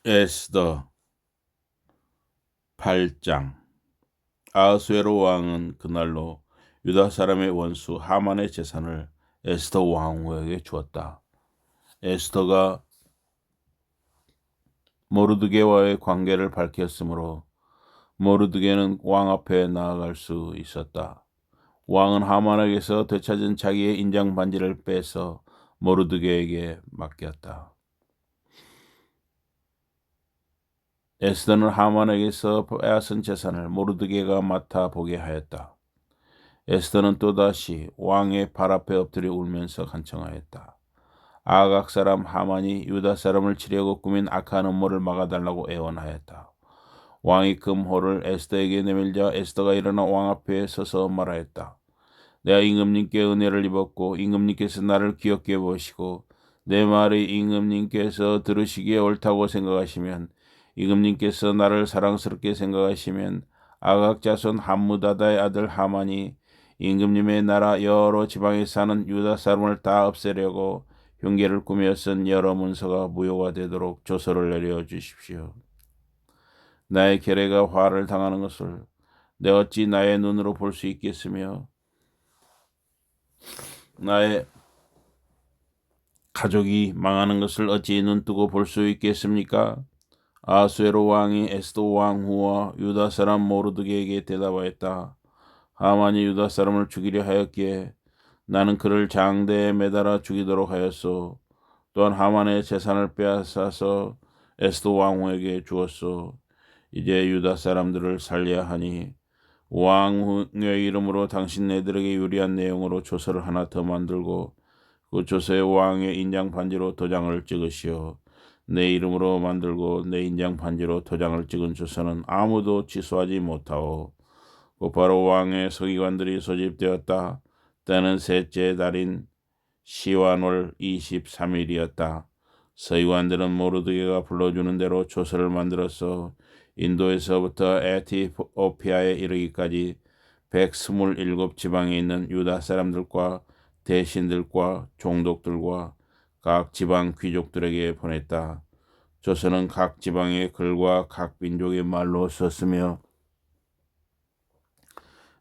에스더 8장. 아하수에로 왕은 그날로 유다 사람의 원수 하만의 재산을 에스더 왕후에게 주었다. 에스더가 모르드게와의 관계를 밝혔으므로 모르드게는 왕 앞에 나아갈 수 있었다. 왕은 하만에게서 되찾은 자기의 인장 반지를 빼서 모르드게에게 맡겼다. 에스더는 하만에게서 빼앗은 재산을 모르드게가 맡아 보게 하였다. 에스더는 또다시 왕의 발 앞에 엎드려 울면서 간청하였다. 아각 사람 하만이 유다 사람을 치려고 꾸민 악한 음모를 막아달라고 애원하였다. 왕이 금호를 에스더에게 내밀자 에스더가 일어나 왕 앞에 서서 말하였다. 내가 임금님께 은혜를 입었고 임금님께서 나를 귀엽게 보시고 내 말이 임금님께서 들으시기에 옳다고 생각하시면 임금님께서 나를 사랑스럽게 생각하시면 아각 자손 함무다다의 아들 하만이 임금님의 나라 여러 지방에 사는 유다 사람을 다 없애려고 흉계를 꾸며 쓴 여러 문서가 무효가 되도록 조서를 내려 주십시오. 나의 계례가 화를 당하는 것을 내 어찌 나의 눈으로 볼 수 있겠으며 나의 가족이 망하는 것을 어찌 눈뜨고 볼 수 있겠습니까? 아수에로 왕이 에스더 왕후와 유다 사람 모르드게에게 대답하였다. 하만이 유다 사람을 죽이려 하였기에 나는 그를 장대에 매달아 죽이도록 하였소. 또한 하만의 재산을 빼앗아서 에스더 왕후에게 주었소. 이제 유다 사람들을 살려야 하니 왕후의 이름으로 당신네들에게 유리한 내용으로 조서를 하나 더 만들고 그 조서에 왕의 인장 반지로 도장을 찍으시오. 내 이름으로 만들고 내 인장 반지로 도장을 찍은 조서는 아무도 취소하지 못하오. 곧바로 왕의 서기관들이 소집되었다. 때는 셋째 달인 시완월 23일이었다. 서기관들은 모르드게가 불러주는 대로 조서를 만들어서 인도에서부터 에티오피아에 이르기까지 127지방에 있는 유다 사람들과 대신들과 종독들과 각 지방 귀족들에게 보냈다. 조서는 각 지방의 글과 각 민족의 말로 썼으며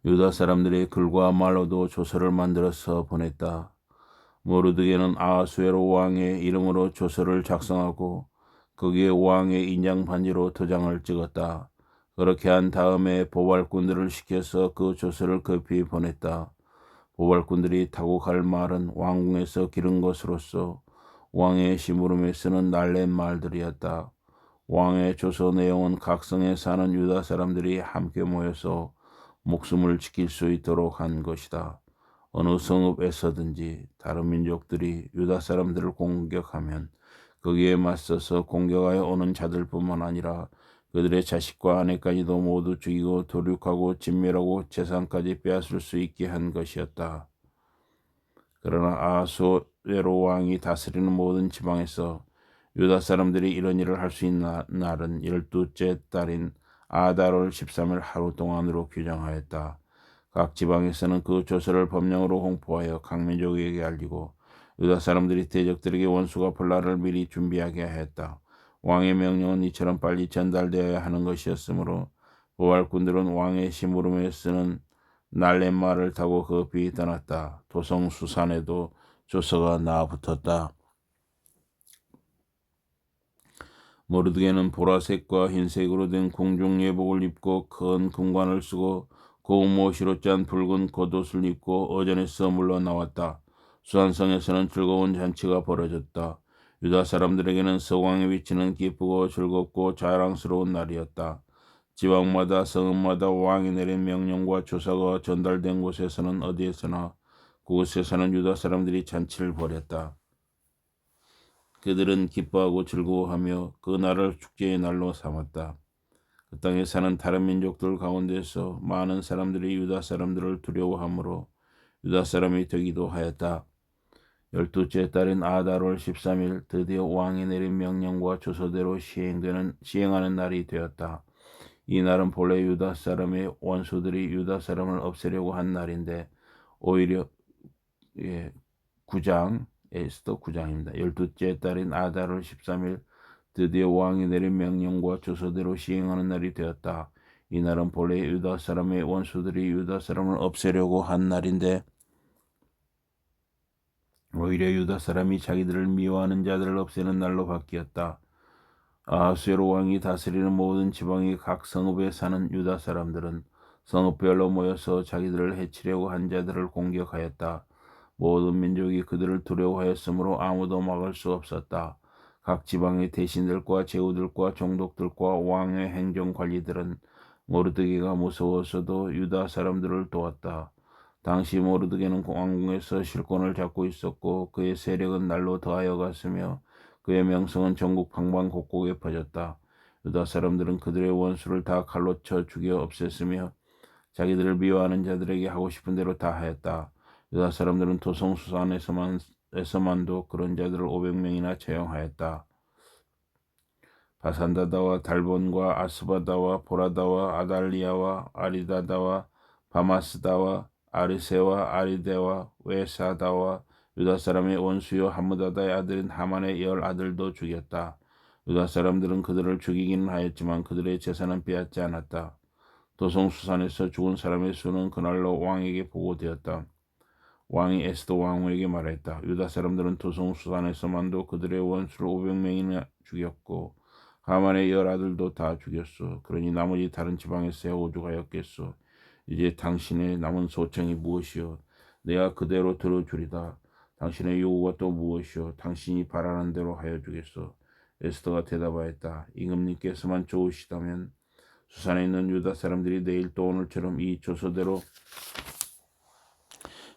유다 사람들의 글과 말로도 조서를 만들어서 보냈다. 모르드게는 아하수에로 왕의 이름으로 조서를 작성하고 거기에 왕의 인장 반지로 도장을 찍었다. 그렇게 한 다음에 보발꾼들을 시켜서 그 조서를 급히 보냈다. 보발꾼들이 타고 갈 말은 왕궁에서 기른 것으로서 왕의 심부름에 쓰는 날랜 말들이었다. 왕의 조서 내용은 각 성에 사는 유다 사람들이 함께 모여서 목숨을 지킬 수 있도록 한 것이다. 어느 성읍에서든지 다른 민족들이 유다 사람들을 공격하면 거기에 맞서서 공격하여 오는 자들뿐만 아니라 그들의 자식과 아내까지도 모두 죽이고 도륙하고 진멸하고 재산까지 빼앗을 수 있게 한 것이었다. 그러나 아하수에로 왕이 다스리는 모든 지방에서 유다 사람들이 이런 일을 할 수 있는 날은 12째 달인 아달월 13일 하루 동안으로 규정하였다. 각 지방에서는 그 조서를 법령으로 홍보하여 각 민족에게 알리고 유다 사람들이 대적들에게 원수가 벌 날을 미리 준비하게 하였다. 왕의 명령은 이처럼 빨리 전달되어야 하는 것이었으므로 부활꾼들은 왕의 심부름에 쓰는 날렛말을 타고 급히 떠났다. 도성수산에도 조서가 나붙었다. 모르드게는 보라색과 흰색으로 된 궁중 예복을 입고 큰 금관을 쓰고 고운 모시로 짠 붉은 겉옷을 입고 어전에서 물러나왔다. 수산성에서는 즐거운 잔치가 벌어졌다. 유다 사람들에게는 서왕의 위치는 기쁘고 즐겁고 자랑스러운 날이었다. 지방마다 성읍마다 왕이 내린 명령과 조사가 전달된 곳에서는 어디에서나 그곳에 사는 유다 사람들이 잔치를 벌였다. 그들은 기뻐하고 즐거워하며 그 날을 축제의 날로 삼았다. 그 땅에 사는 다른 민족들 가운데서 많은 사람들이 유다 사람들을 두려워하므로 유다 사람이 되기도 하였다. 12째 달인 아달월 13일 드디어 왕이 내린 명령과 조서대로 시행하는 날이 되었다. 이 날은 본래 유다 사람의 원수들이 유다 사람을 없애려고 한 날인데 오히려 9장 에스더 9장입니다. 12째 달인 아달월 13일 드디어 왕이 내린 명령과 조서대로 시행하는 날이 되었다. 이 날은 본래 유다 사람의 원수들이 유다 사람을 없애려고 한 날인데 오히려 유다 사람이 자기들을 미워하는 자들을 없애는 날로 바뀌었다. 아하수에로 왕이 다스리는 모든 지방의 각 성읍에 사는 유다 사람들은 성읍별로 모여서 자기들을 해치려고 한 자들을 공격하였다. 모든 민족이 그들을 두려워하였으므로 아무도 막을 수 없었다. 각 지방의 대신들과 제후들과 종독들과 왕의 행정관리들은 모르드게가 무서워서도 유다 사람들을 도왔다. 당시 모르드게는 왕궁에서 실권을 잡고 있었고 그의 세력은 날로 더하여 갔으며 그의 명성은 전국 방방곡곡에 퍼졌다. 유다 사람들은 그들의 원수를 다 칼로 쳐 죽여 없앴으며 자기들을 미워하는 자들에게 하고 싶은 대로 다 하였다. 유다 사람들은 도성수산에서만도 그런 자들을 500명이나 채용하였다. 바산다다와 달본과 아스바다와 보라다와 아달리아와 아리다다와 바마스다와 아리세와 아리데와 웨사다와 유다 사람의 원수요 하무다다의 아들인 하만의 10아들도 죽였다. 유다 사람들은 그들을 죽이기는 하였지만 그들의 재산은 빼앗지 않았다. 도성수산에서 죽은 사람의 수는 그날로 왕에게 보고되었다. 왕이 에스더 왕후에게 말했다. 유다 사람들은 도성수산에서만도 그들의 원수를 500명이나 죽였고 하만의 10아들도 다 죽였소. 그러니 나머지 다른 지방에서야 오죽하였겠소. 이제 당신의 남은 소청이 무엇이요? 내가 그대로 들어주리다. 당신의 요구가 또 무엇이요? 당신이 바라는 대로 하여 주겠소. 에스더가 대답하였다. 임금님께서만 좋으시다면 수산에 있는 유다 사람들이 내일 또 오늘처럼 이 조서대로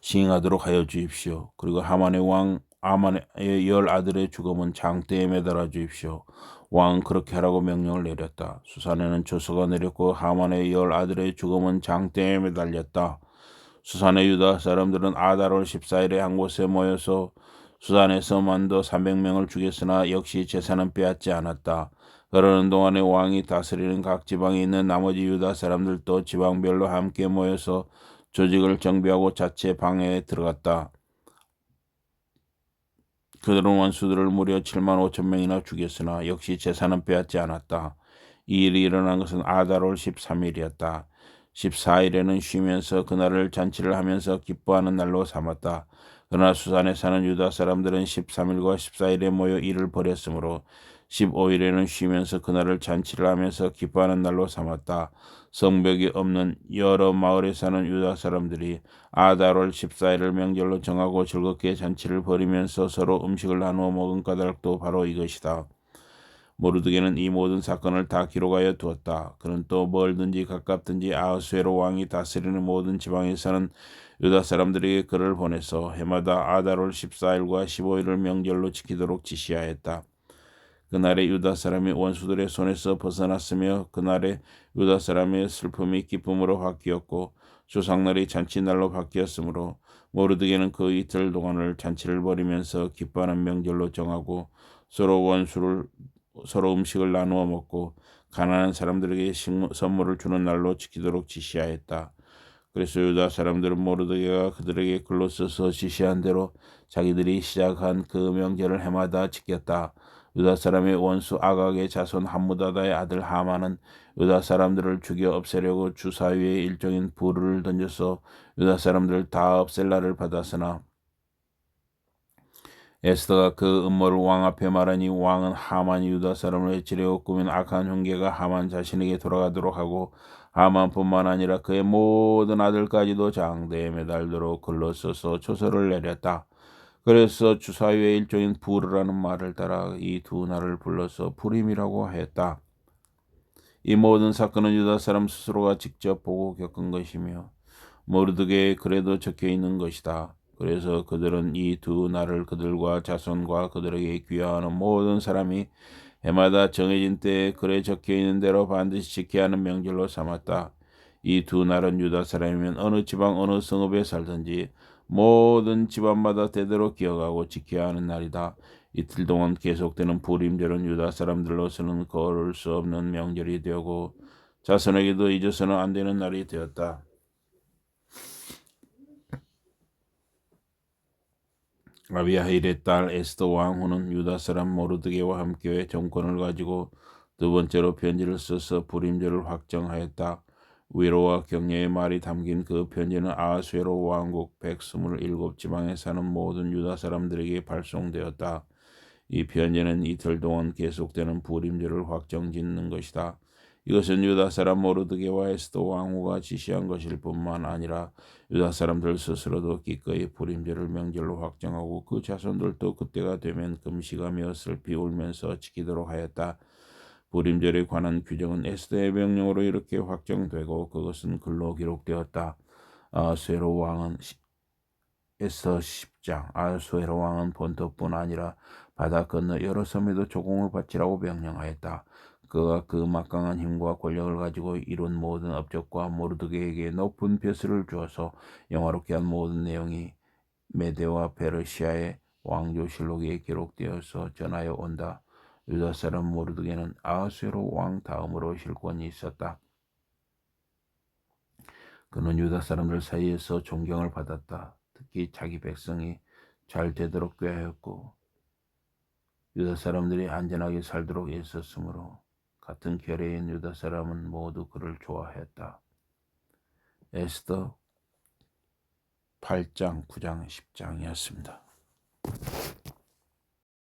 시행하도록 하여 주십시오. 그리고 아만의 10아들의 죽음은 장대에 매달아 주십시오. 왕은 그렇게 하라고 명령을 내렸다. 수산에는 조서가 내렸고 하만의 10아들의 죽음은 장대에 매달렸다. 수산의 유다 사람들은 아달월 14일에 한 곳에 모여서 수산에서 만도 300명을 죽였으나 역시 재산은 빼앗지 않았다. 그러는 동안에 왕이 다스리는 각 지방에 있는 나머지 유다 사람들도 지방별로 함께 모여서 조직을 정비하고 자체 방해에 들어갔다. 그들은 원수들을 무려 7만 5천 명이나 죽였으나 역시 재산은 빼앗지 않았다. 이 일이 일어난 것은 아달월 13일이었다. 14일에는 쉬면서 그날을 잔치를 하면서 기뻐하는 날로 삼았다. 그러나 수산에 사는 유다 사람들은 13일과 14일에 모여 일을 벌였으므로 15일에는 쉬면서 그날을 잔치를 하면서 기뻐하는 날로 삼았다. 성벽이 없는 여러 마을에 사는 유다 사람들이 아달월 14일을 명절로 정하고 즐겁게 잔치를 벌이면서 서로 음식을 나누어 먹은 까닭도 바로 이것이다. 모르드게는 이 모든 사건을 다 기록하여 두었다. 그는 또 멀든지 가깝든지 아하수에로 왕이 다스리는 모든 지방에 사는 유다 사람들에게 글을 보내서 해마다 아달월 14일과 15일을 명절로 지키도록 지시하였다. 그날에 유다 사람이 원수들의 손에서 벗어났으며 그날에 유다 사람의 슬픔이 기쁨으로 바뀌었고 조상날이 잔치날로 바뀌었으므로 모르드게는 그 이틀 동안을 잔치를 벌이면서 기뻐하는 명절로 정하고 서로 음식을 나누어 먹고 가난한 사람들에게 선물을 주는 날로 지키도록 지시하였다. 그래서 유다 사람들은 모르드게가 그들에게 글로 써서 지시한 대로 자기들이 시작한 그 명절을 해마다 지켰다. 유다 사람의 원수 아각의 자손 함무다다의 아들 하만은 유다 사람들을 죽여 없애려고 주사 위에 일종인 불을 던져서 유다 사람들을 다 없앨 날을 받았으나 에스더가 그 음모를 왕 앞에 말하니 왕은 하만이 유다 사람을 해치려고 꾸민 악한 흉계가 하만 자신에게 돌아가도록 하고 하만뿐만 아니라 그의 모든 아들까지도 장대에 매달도록 글로 써서 조서를 내렸다. 그래서 주사위의 일종인 부르라는 말을 따라 이 두 날을 불러서 부림이라고 하였다. 이 모든 사건은 유다 사람 스스로가 직접 보고 겪은 것이며 모르드게의 글에도 적혀 있는 것이다. 그래서 그들은 이 두 날을 그들과 자손과 그들에게 귀화하는 모든 사람이 해마다 정해진 때에 글에 적혀 있는 대로 반드시 지켜야 하는 명절로 삼았다. 이 두 날은 유다 사람이면 어느 지방 어느 성읍에 살든지 모든 집안마다 대대로 기억하고 지켜야 하는 날이다. 이틀 동안 계속되는 부림절은 유다 사람들로서는 거울 수 없는 명절이 되고 자손에게도 잊어서는 안 되는 날이 되었다. 아비하일의 딸 에스더 왕후는 유다 사람 모르드게와 함께 정권을 가지고 두 번째로 편지를 써서 불임절을 확정하였다. 위로와 격려의 말이 담긴 그 편지는 아하수에로 왕국 127지방에 사는 모든 유다 사람들에게 발송되었다. 이 편지는 이틀 동안 계속되는 불임절을 확정짓는 것이다. 이것은 유다 사람 모르드게와 에스더 왕후가 지시한 것일 뿐만 아니라 유다 사람들 스스로도 기꺼이 불임절을 명절로 확정하고 그 자손들도 그때가 되면 금식하며 슬피 울면서 지키도록 하였다. 불임절에 관한 규정은 에스더의 명령으로 이렇게 확정되고 그것은 글로 기록되었다. 아하수에로 왕은 에서 10장. 아하수에로 왕은 본토뿐 아니라 바다 건너 여러 섬에도 조공을 바치라고 명령하였다. 그가 그 막강한 힘과 권력을 가지고 이룬 모든 업적과 모르드게에게 높은 벼슬을 주어서 영화롭게 한 모든 내용이 메데와 페르시아의 왕조실록에 기록되어서 전하여 온다. 유다 사람 모르드게는 아하수에로 왕 다음으로 실권이 있었다. 그는 유다 사람들 사이에서 존경을 받았다. 특히 자기 백성이 잘 되도록 꾀하였고 유다 사람들이 안전하게 살도록 애썼으므로 같은 결의인 유다 사람은 모두 그를 좋아했다. 에스더 8장, 9장, 10장이었습니다.